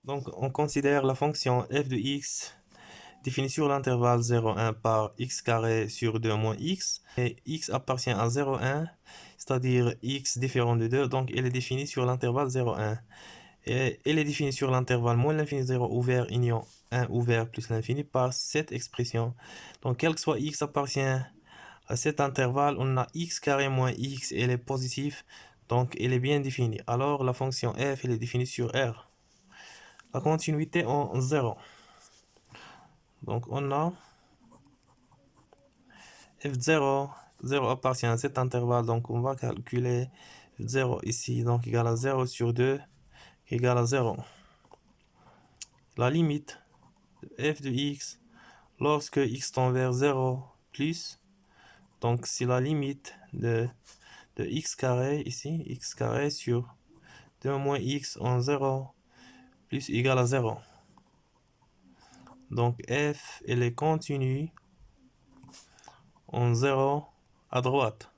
Donc, on considère la fonction f de x définie sur l'intervalle 0,1 par x carré sur 2 moins x. Et x appartient à 0,1, c'est-à-dire x différent de 2. Donc, elle est définie sur l'intervalle 0,1. Et elle est définie sur l'intervalle moins l'infini 0 ouvert union 1 ouvert plus l'infini par cette expression. Donc, quel que soit x appartient à cet intervalle, on a x carré moins x, elle est positive. Donc, elle est bien définie. Alors, la fonction f, elle est définie sur R. La continuité en 0. Donc, on a f0, 0 appartient à cet intervalle, donc on va calculer 0 ici, donc égal à 0 sur 2, égal à 0. La limite de f de x, lorsque x tend vers 0 plus, donc c'est la limite de x carré ici, x carré sur 2 moins x en 0 plus égal à 0. Donc f, elle est continue en 0 à droite.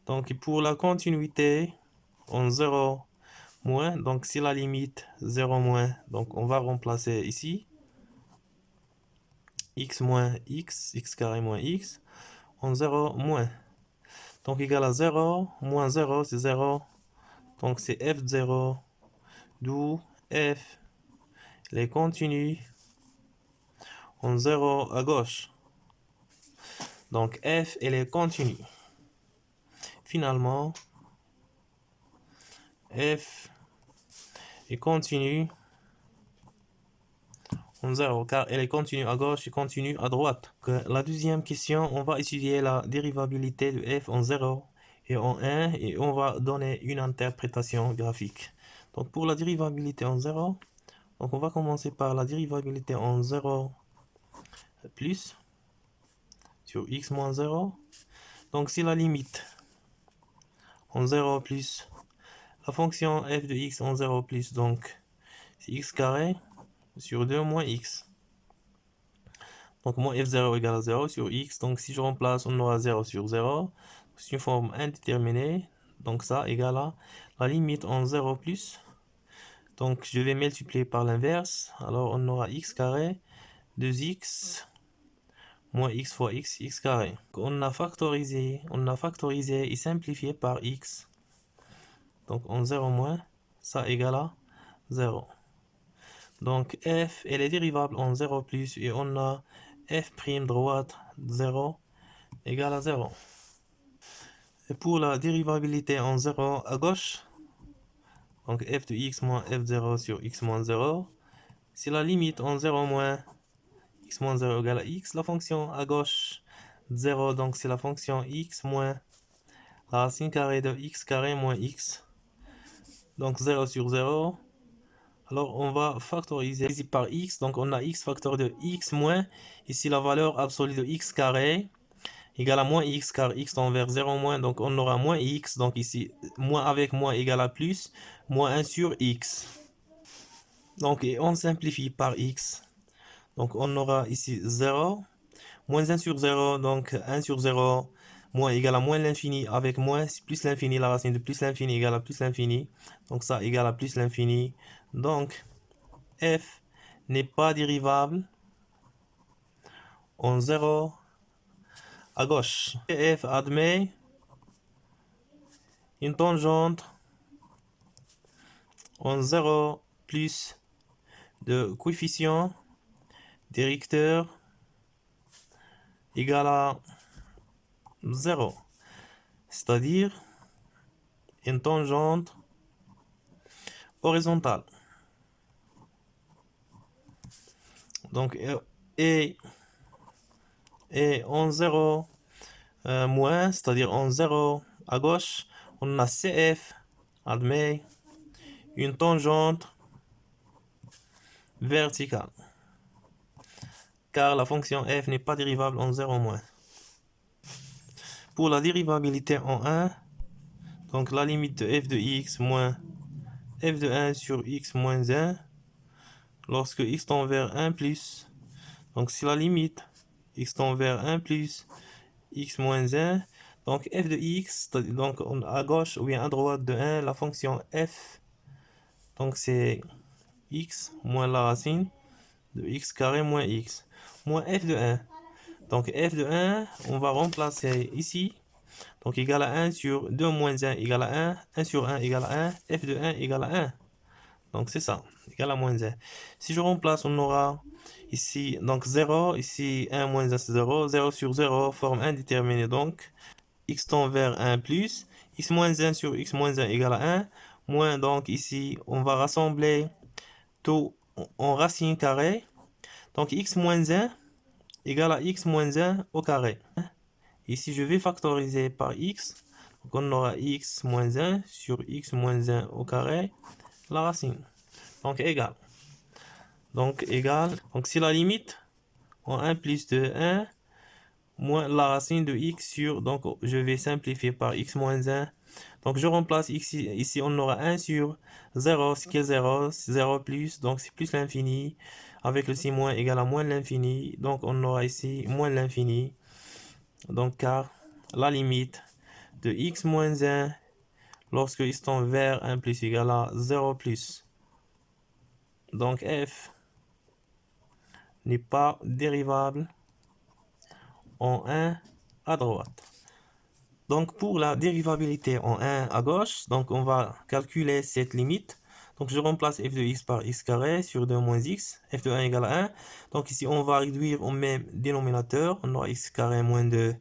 Donc pour la continuité en 0 moins, donc c'est la limite 0 moins, donc on va remplacer ici x moins x, x carré moins x, en 0 moins. Donc égal à 0, moins 0 c'est 0, donc c'est f0, d'où f les continue en 0 à gauche. Donc f elle est continue. Finalement, f est continue en 0 car elle est continue à gauche et continue à droite. Donc, la deuxième question, on va étudier la dérivabilité de f en 0 et en 1 et on va donner une interprétation graphique. Donc pour la dérivabilité en 0, donc on va commencer par la dérivabilité en 0 plus sur x moins 0. Donc c'est la limite en 0 plus la fonction f de x en 0 plus, donc c'est x carré sur 2 moins x. Donc moins f0 égale à 0 sur x. Donc si je remplace, on aura 0 sur 0. C'est une forme indéterminée. Donc ça égale à la limite en 0 plus. Donc je vais multiplier par l'inverse. Alors on aura x carré 2x moins x fois x, x carré. Donc, on a factorisé et simplifié par x. Donc en 0 moins, ça égale à 0. Donc f, elle est dérivable en 0 plus et on a f' droite 0 égale à 0. Et pour la dérivabilité en 0 à gauche, donc f de x moins f0 sur x moins 0, c'est la limite en 0 moins x moins 0 égale à x. La fonction à gauche 0, donc c'est la fonction x moins la racine carrée de x carré moins x. Donc 0 sur 0. Alors on va factoriser ici par x, donc on a x facteur de x moins, ici la valeur absolue de x carré, égale à moins x, car x tend vers 0 moins, donc on aura moins x, donc ici, moins avec moins égale à plus, moins 1 sur x. Donc, et on simplifie par x. Donc, on aura ici 0, moins 1 sur 0, donc 1 sur 0, moins égale à moins l'infini, avec moins, plus l'infini, la racine de plus l'infini égale à plus l'infini. Donc, ça égale à plus l'infini. Donc, f n'est pas dérivable en 0 à gauche. F admet une tangente en 0 plus de coefficient directeur égal à 0. C'est-à-dire une tangente horizontale. Donc, et en 0 moins, c'est-à-dire en 0 à gauche, on a CF admet une tangente verticale. Car la fonction f n'est pas dérivable en 0 moins. Pour la dérivabilité en 1, donc la limite de f de x moins f de 1 sur x moins 1, lorsque x tend vers 1 plus, donc c'est la limite, x tend vers 1 plus, x moins 1, donc f de x, donc à gauche ou bien à droite de 1, la fonction f, donc c'est x moins la racine de x carré moins x, moins f de 1. Donc f de 1, on va remplacer ici. Donc égal à 1 sur 2 moins 1 égale à 1. 1 sur 1 égale à 1. F de 1 égale à 1. Donc c'est ça, égal à moins 1. Si je remplace, on aura ici donc 0. Ici 1 moins 1 c'est 0. 0 sur 0 forme indéterminée. Donc x tend vers 1 plus. X moins 1 sur x moins 1 égale à 1. Moins donc ici, on va rassembler tout en racine carrée. Donc x moins 1 égale à x moins 1 au carré. Ici, je vais factoriser par x. Donc, on aura x moins 1 sur x moins 1 au carré, la racine. Donc, égal. Donc, égal. Donc, si la limite en 1 plus de 1, moins la racine de x sur... Donc, je vais simplifier par x moins 1. Donc, je remplace x ici, on aura 1 sur 0, ce qui est 0, 0 plus, donc c'est plus l'infini. Avec le 6 moins égal à moins l'infini. Donc, on aura ici moins l'infini. Donc, car la limite de x moins 1 lorsque x tend vers 1 plus égale à 0 plus. Donc, f n'est pas dérivable en 1 à droite. Donc, pour la dérivabilité en 1 à gauche, donc on va calculer cette limite. Donc, je remplace f de x par x carré sur 2 moins x. F de 1 égale à 1. Donc, ici, on va réduire au même dénominateur. On aura x carré moins 2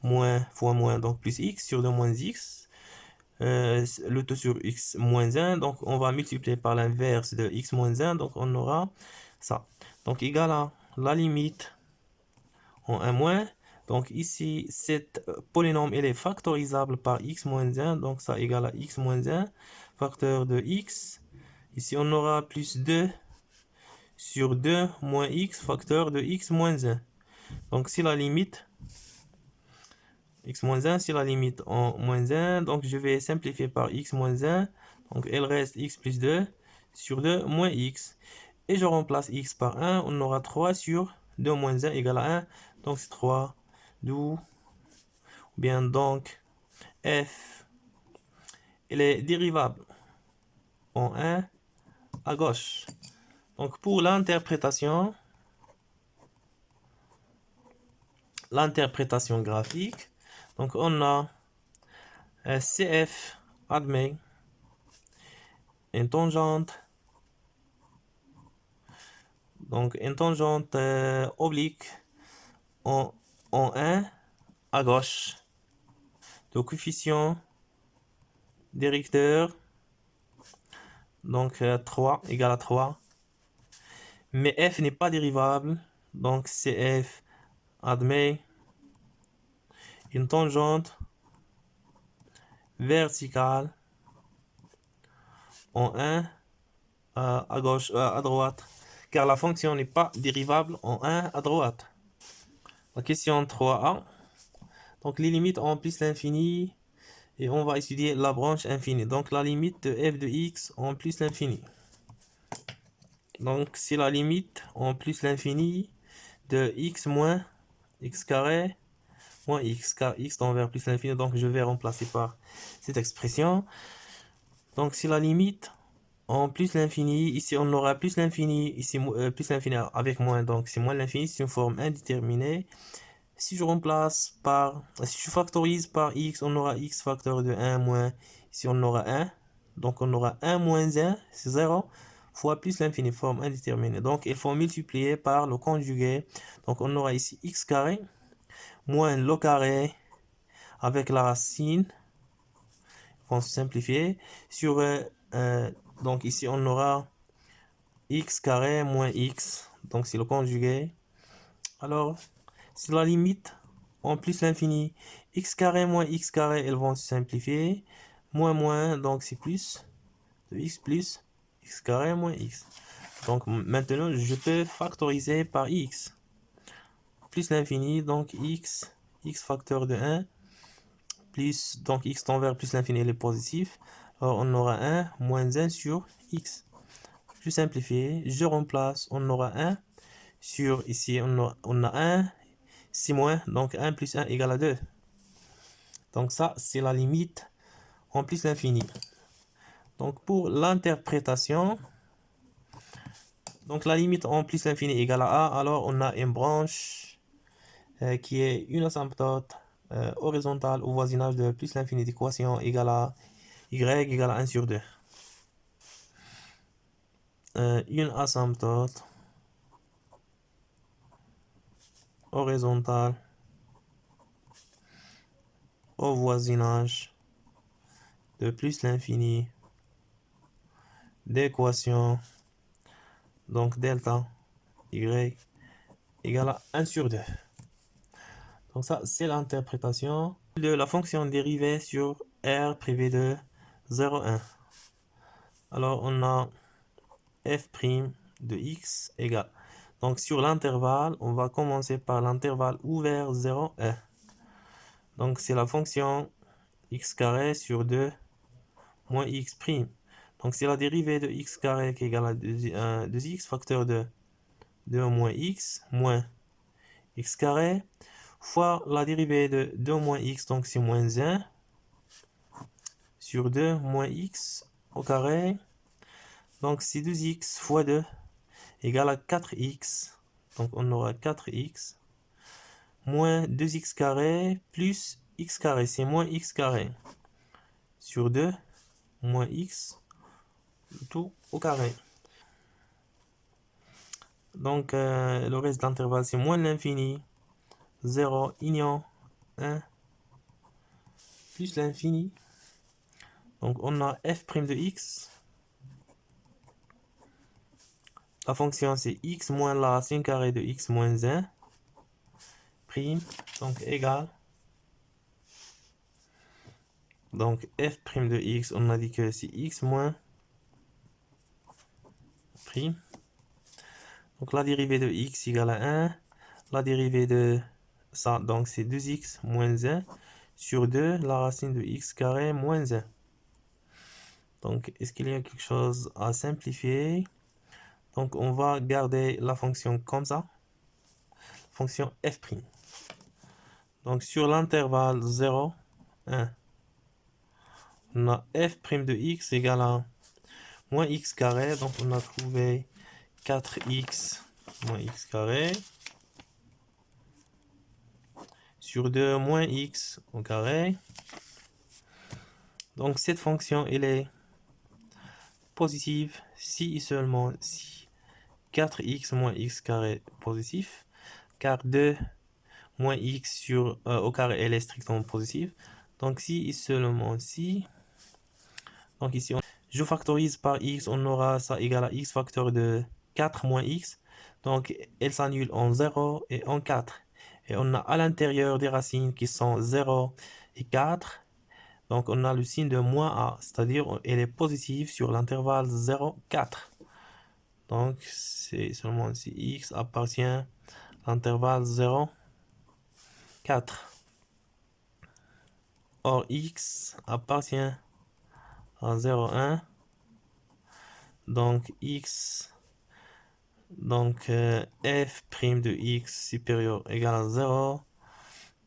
moins fois moins, donc plus x sur 2 moins x. Le tout sur x moins 1. Donc, on va multiplier par l'inverse de x moins 1. Donc, on aura ça. Donc, égal à la limite en 1 moins. Donc, ici, cette polynôme, elle est factorisable par x moins 1. Donc, ça égale à x moins 1, facteur de x. Ici, on aura plus 2 sur 2 moins x, facteur de x moins 1. Donc, si la limite x moins 1, c'est la limite en moins 1. Donc, je vais simplifier par x moins 1. Donc, il reste x plus 2 sur 2 moins x. Et je remplace x par 1. On aura 3 sur 2 moins 1 égale à 1. Donc, c'est 3. D'où bien donc f, elle est dérivable en 1 à gauche. Donc, pour l'interprétation graphique, donc on a CF admet une tangente, donc une tangente oblique en 1 à gauche. Le coefficient directeur, donc 3 égale à 3. Mais f n'est pas dérivable, donc CF admet une tangente verticale en 1 à gauche, à droite, car la fonction n'est pas dérivable en 1 à droite. La question 3a. Donc les limites en plus l'infini, et on va étudier la branche infinie. Donc la limite de f de x en plus l'infini. Donc c'est la limite en plus l'infini de x moins x carré moins x, car x tend vers plus l'infini, donc je vais remplacer par cette expression. Donc c'est la limite en plus l'infini. Ici on aura plus l'infini, ici plus l'infini avec moins, donc c'est moins l'infini, c'est une forme indéterminée. Si je remplace par, si je factorise par x, on aura x facteur de 1 moins, ici on aura 1, donc on aura 1 moins 1, c'est 0, fois plus l'infini, forme indéterminée. Donc il faut multiplier par le conjugué, donc on aura ici x carré, moins le carré, avec la racine, on va simplifier, sur, donc ici on aura x carré moins x, donc c'est le conjugué. Alors, c'est la limite en plus l'infini. X carré moins x carré, elles vont se simplifier. Moins moins, donc c'est plus de x plus x carré moins x. Donc maintenant, je peux factoriser par x. Plus l'infini, donc x facteur de 1, plus, donc x tend vers plus l'infini, il est positif. Alors on aura 1 moins 1 sur x. Je simplifie, je remplace, on aura 1 sur, ici on a 1, 6 moins, donc 1 plus 1 égale à 2. Donc ça, c'est la limite en plus l'infini. Donc pour l'interprétation Donc la limite en plus l'infini égale à a, alors on a une branche qui est une asymptote horizontale au voisinage de plus l'infini d'équation égale à y égale à 1 sur 2. Une asymptote horizontale au voisinage de plus l'infini d'équation, donc delta y égale à 1 sur 2. Donc ça, c'est l'interprétation de la fonction dérivée sur r privé de 0, 1. Alors, on a f' de x égale. Donc, sur l'intervalle, on va commencer par l'intervalle ouvert 0, 1. Donc, c'est la fonction x carré sur 2 moins x'. Donc, c'est la dérivée de x carré qui est égale à 2x facteur de 2 moins x carré fois la dérivée de 2 moins x, donc c'est moins 1 sur 2 moins x au carré. Donc c'est 2x fois 2 égale à 4x. Donc on aura 4x moins 2x carré plus x carré, c'est moins x carré sur 2 moins x tout au carré. Donc le reste de l'intervalle c'est moins l'infini 0 union 1 plus l'infini. Donc on a f' de x. La fonction c'est x moins la racine carrée de x moins 1 prime, donc égal. Donc f' de x, on a dit que c'est x moins prime. Donc la dérivée de x égale à 1. La dérivée de ça, donc c'est 2x moins 1 sur 2, la racine de x carré moins 1. Donc est-ce qu'il y a quelque chose à simplifier? Donc on va garder la fonction comme ça. Fonction f'. Donc sur l'intervalle 0, 1, on a f' de x égale à moins x carré. Donc on a trouvé 4x moins x carré sur 2 moins x au carré. Donc cette fonction, elle est positive si et seulement si 4x moins x carré positif, car 2 moins x sur, au carré, elle est strictement positive. Donc si et seulement si, donc ici, je factorise par x, on aura ça égal à x facteur de 4 moins x. Donc elle s'annule en 0 et en 4. Et on a à l'intérieur des racines qui sont 0 et 4. Donc on a le signe de moins a, c'est-à-dire elle est positive sur l'intervalle 0, 4. Donc c'est seulement si x appartient à l'intervalle 0, 4. Or x appartient à 0, 1. Donc x, donc f' de x supérieur égal à 0,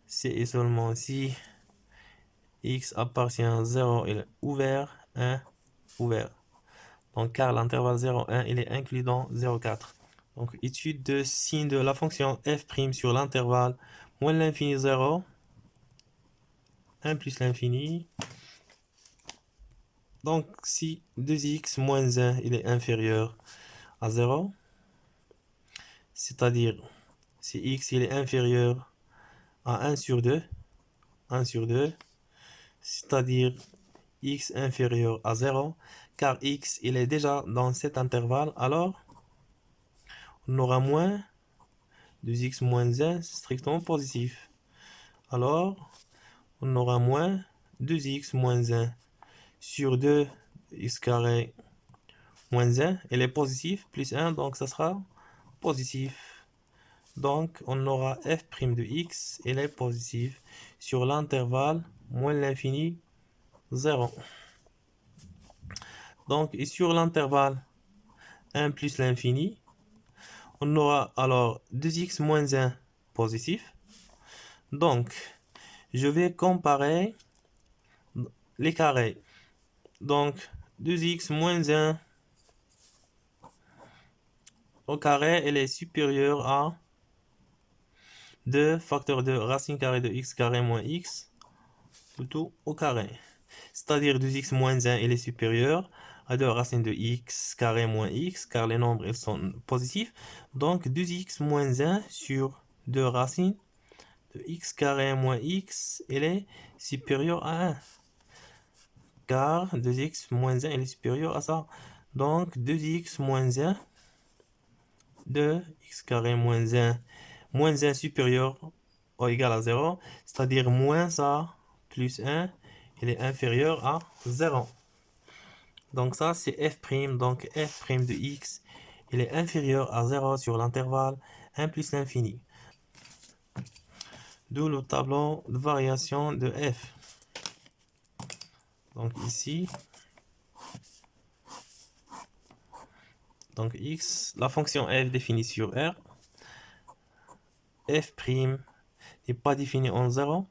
c'est seulement si x appartient à 0, il est ouvert, 1, ouvert. Donc car l'intervalle 0, 1, il est inclus dans 0, 4. Donc étude de signe de la fonction f' sur l'intervalle moins l'infini 0, 1 plus l'infini. Donc si 2x moins 1, il est inférieur à 0, c'est-à-dire si x il est inférieur à 1 sur 2, 1 sur 2, c'est-à-dire x inférieur à 0, car x il est déjà dans cet intervalle, alors on aura moins 2x moins 1, strictement positif. Alors, on aura moins 2x moins 1 sur 2 x carré moins 1, elle est positive, plus 1, donc ça sera positif. Donc, on aura f' de x, elle est positive sur l'intervalle moins l'infini 0. Donc, et sur l'intervalle 1 plus l'infini, on aura alors 2x moins 1 positif. Donc, je vais comparer les carrés. Donc, 2x moins 1 au carré, elle est supérieure à 2 facteurs de racine carrée de x carré moins x, plutôt au carré. C'est-à-dire 2x moins 1, elle est supérieure à 2 racines de x carré moins x, car les nombres ils sont positifs. Donc 2x moins 1 sur 2 racines de x carré moins x, elle est supérieure à 1. Car 2x moins 1, elle est supérieure à ça. Donc 2x moins 1, 2x carré moins 1 supérieur ou égal à 0, c'est-à-dire moins ça plus 1, il est inférieur à 0. Donc ça c'est f', donc f' de x, il est inférieur à 0 sur l'intervalle 1 plus l'infini. D'où le tableau de variation de f. Donc ici, donc x, la fonction f définie sur R, f' n'est pas définie en 0,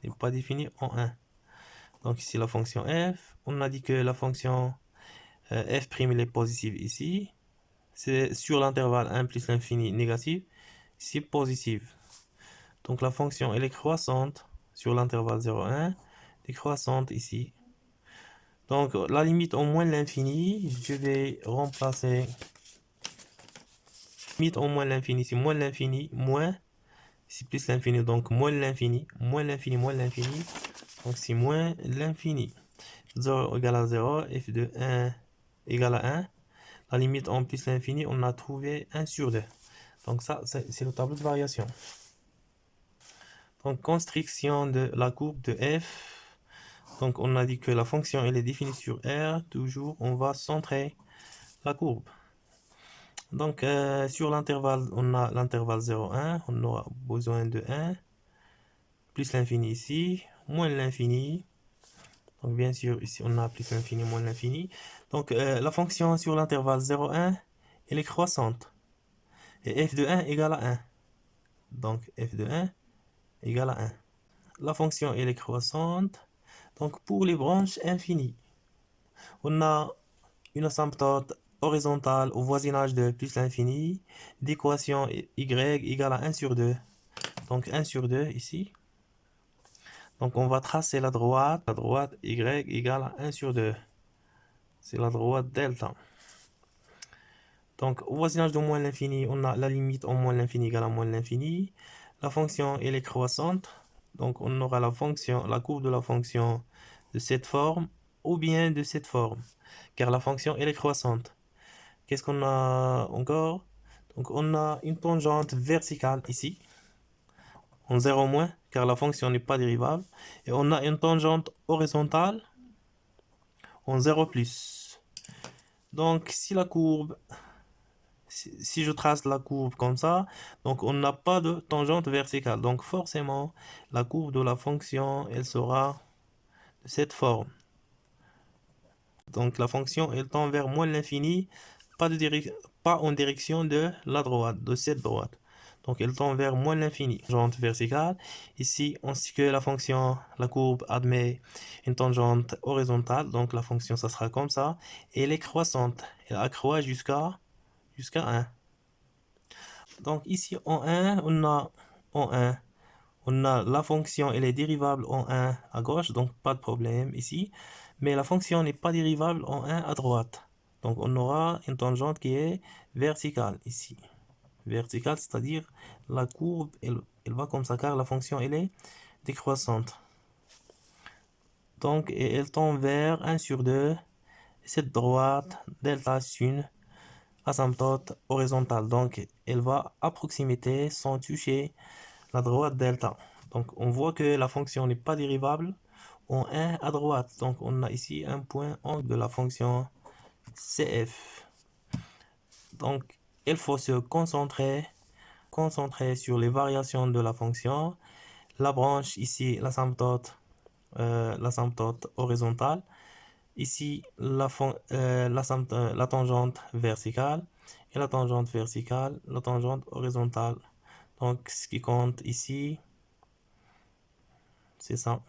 n'est pas définie en 1. Donc ici la fonction f, on a dit que la fonction f' il est positive ici, c'est sur l'intervalle 1 plus l'infini négatif, c'est positive. Donc la fonction elle est croissante sur l'intervalle 0,1, décroissante ici. Donc la limite au moins l'infini, je vais remplacer limite au moins l'infini, c'est moins l'infini, moins, c'est plus l'infini, donc moins l'infini, moins l'infini, moins l'infini, donc c'est moins l'infini. 0 égale à 0, f de 1 égale à 1. La limite en plus l'infini, on a trouvé 1 sur 2. Donc ça, c'est le tableau de variation. Donc construction de la courbe de f. Donc on a dit que la fonction elle est définie sur R. Toujours, on va centrer la courbe. Donc sur l'intervalle, on a l'intervalle 0,1. On aura besoin de 1. Plus l'infini ici, moins l'infini. Donc bien sûr, ici on a plus l'infini, moins l'infini. Donc la fonction sur l'intervalle 0,1, elle est croissante. Et f de 1 égale à 1. Donc f de 1 égale à 1. La fonction elle est croissante. Donc pour les branches infinies, on a une asymptote horizontale au voisinage de plus l'infini, d'équation y égale à 1 sur 2. Donc 1 sur 2 ici. Donc on va tracer la droite y égale à 1 sur 2. C'est la droite delta. Donc au voisinage de moins l'infini, on a la limite en moins l'infini égale à moins l'infini. La fonction elle est croissante. Donc on aura la fonction, la courbe de la fonction de cette forme ou bien de cette forme. Car la fonction elle est croissante. Qu'est-ce qu'on a encore? Donc on a une tangente verticale ici, en 0 moins, car la fonction n'est pas dérivable. Et on a une tangente horizontale en 0 plus. Donc si la courbe, si je trace la courbe comme ça, donc on n'a pas de tangente verticale. Donc forcément, la courbe de la fonction, elle sera de cette forme. Donc la fonction, elle tend vers moins l'infini, pas en direction de la droite, de cette droite. Donc elle tend vers moins l'infini. Tangente verticale. Ici, on sait que la fonction, la courbe admet une tangente horizontale. Donc la fonction, ça sera comme ça. Et elle est croissante. Elle accroît jusqu'à 1. Donc ici, en 1, on a la fonction, elle est dérivable en 1 à gauche, donc pas de problème ici. Mais la fonction n'est pas dérivable en 1 à droite. Donc on aura une tangente qui est verticale ici. Verticale, c'est-à-dire la courbe, elle va comme ça, car la fonction, elle est décroissante. Donc elle tend vers 1 sur 2. Cette droite, delta, c'est une asymptote horizontale. Donc elle va à proximité sans toucher la droite delta. Donc on voit que la fonction n'est pas dérivable en 1 à droite. Donc on a ici un point angle de la fonction CF. Donc il faut se concentrer sur les variations de la fonction. La branche ici, l'asymptote horizontale. Ici, la tangente verticale. Et la tangente verticale, la tangente horizontale. Donc ce qui compte ici, c'est ça.